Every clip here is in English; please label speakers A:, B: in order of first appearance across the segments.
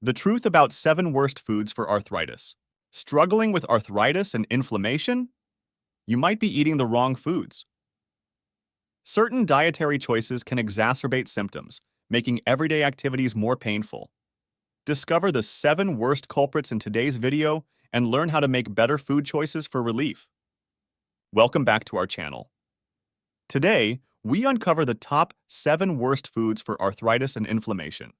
A: The truth about 7 worst foods for arthritis. Struggling with arthritis and inflammation? You might be eating the wrong foods. Certain dietary choices can exacerbate symptoms, making everyday activities more painful. Discover the 7 worst culprits in today's video and learn how to make better food choices for relief. Welcome back to our channel. Today, we uncover the top 7 worst foods for arthritis and inflammation.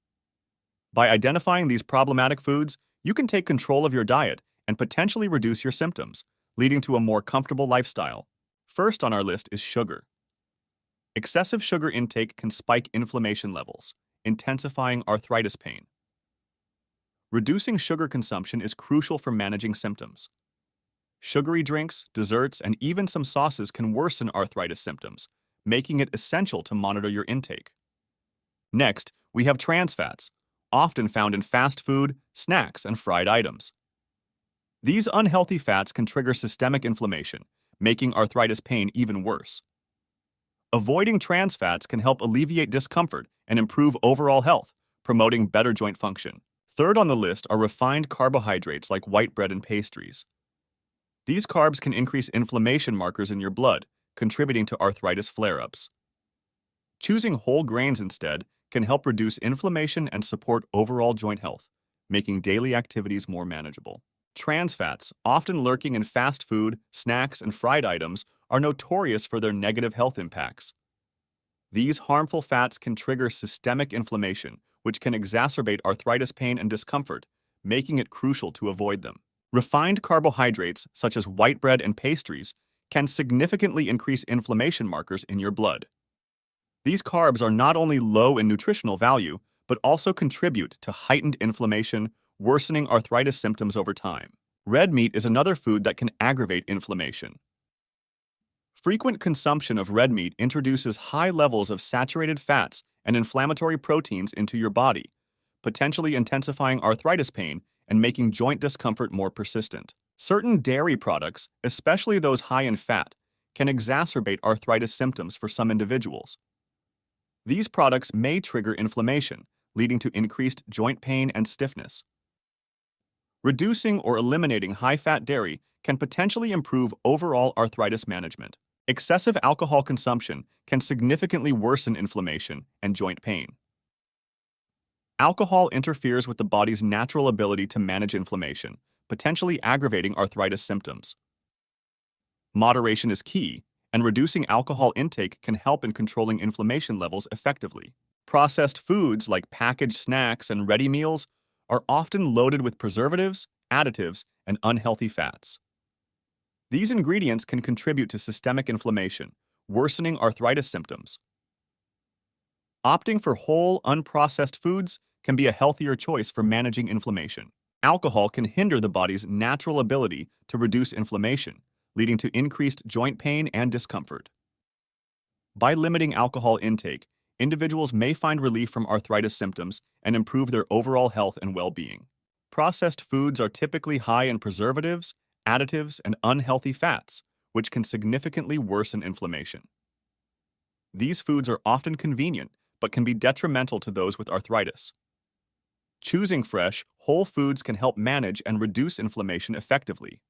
A: By identifying these problematic foods, you can take control of your diet and potentially reduce your symptoms, leading to a more comfortable lifestyle. First on our list is sugar. Excessive sugar intake can spike inflammation levels, intensifying arthritis pain. Reducing sugar consumption is crucial for managing symptoms. Sugary drinks, desserts, and even some sauces can worsen arthritis symptoms, making it essential to monitor your intake. Next, we have trans fats, often found in fast food, snacks, and fried items. These unhealthy fats can trigger systemic inflammation, making arthritis pain even worse. Avoiding trans fats can help alleviate discomfort and improve overall health, promoting better joint function. Third on the list are refined carbohydrates like white bread and pastries. These carbs can increase inflammation markers in your blood, contributing to arthritis flare-ups. Choosing whole grains instead can help reduce inflammation and support overall joint health, making daily activities more manageable. Trans fats, often lurking in fast food, snacks, and fried items, are notorious for their negative health impacts. These harmful fats can trigger systemic inflammation, which can exacerbate arthritis pain and discomfort, making it crucial to avoid them. Refined carbohydrates, such as white bread and pastries, can significantly increase inflammation markers in your blood. These carbs are not only low in nutritional value, but also contribute to heightened inflammation, worsening arthritis symptoms over time. Red meat is another food that can aggravate inflammation. Frequent consumption of red meat introduces high levels of saturated fats and inflammatory proteins into your body, potentially intensifying arthritis pain and making joint discomfort more persistent. Certain dairy products, especially those high in fat, can exacerbate arthritis symptoms for some individuals. These products may trigger inflammation, leading to increased joint pain and stiffness. Reducing or eliminating high-fat dairy can potentially improve overall arthritis management. Excessive alcohol consumption can significantly worsen inflammation and joint pain. Alcohol interferes with the body's natural ability to manage inflammation, potentially aggravating arthritis symptoms. Moderation is key, and reducing alcohol intake can help in controlling inflammation levels effectively. Processed foods like packaged snacks and ready meals are often loaded with preservatives, additives, and unhealthy fats. These ingredients can contribute to systemic inflammation, worsening arthritis symptoms. Opting for whole, unprocessed foods can be a healthier choice for managing inflammation. Alcohol can hinder the body's natural ability to reduce inflammation, leading to increased joint pain and discomfort. By limiting alcohol intake, individuals may find relief from arthritis symptoms and improve their overall health and well-being. Processed foods are typically high in preservatives, additives, and unhealthy fats, which can significantly worsen inflammation. These foods are often convenient, but can be detrimental to those with arthritis. Choosing fresh, whole foods can help manage and reduce inflammation effectively.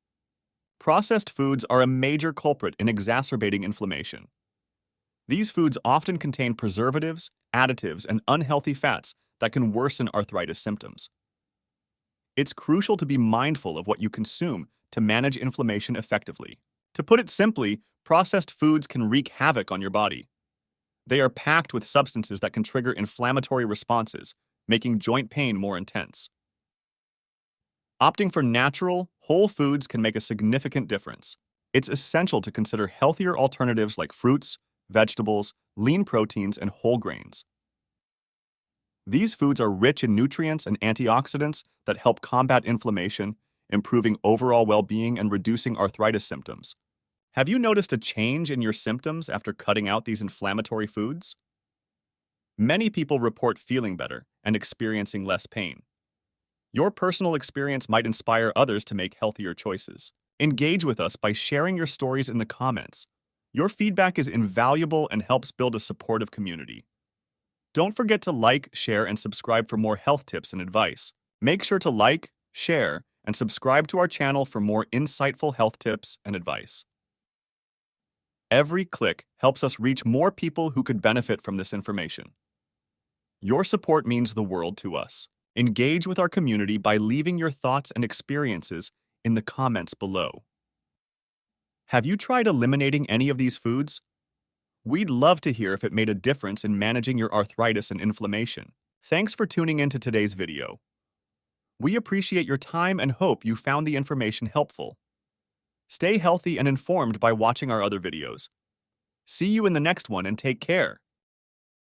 A: Processed foods are a major culprit in exacerbating inflammation. These foods often contain preservatives, additives, and unhealthy fats that can worsen arthritis symptoms. It's crucial to be mindful of what you consume to manage inflammation effectively. To put it simply, processed foods can wreak havoc on your body. They are packed with substances that can trigger inflammatory responses, making joint pain more intense. Opting for natural, whole foods can make a significant difference. It's essential to consider healthier alternatives like fruits, vegetables, lean proteins, and whole grains. These foods are rich in nutrients and antioxidants that help combat inflammation, improving overall well-being and reducing arthritis symptoms. Have you noticed a change in your symptoms after cutting out these inflammatory foods? Many people report feeling better and experiencing less pain. Your personal experience might inspire others to make healthier choices. Engage with us by sharing your stories in the comments. Your feedback is invaluable and helps build a supportive community. Don't forget to like, share, and subscribe for more health tips and advice. Make sure to like, share, and subscribe to our channel for more insightful health tips and advice. Every click helps us reach more people who could benefit from this information. Your support means the world to us. Engage with our community by leaving your thoughts and experiences in the comments below. Have you tried eliminating any of these foods? We'd love to hear if it made a difference in managing your arthritis and inflammation. Thanks for tuning in to today's video. We appreciate your time and hope you found the information helpful. Stay healthy and informed by watching our other videos. See you in the next one and take care.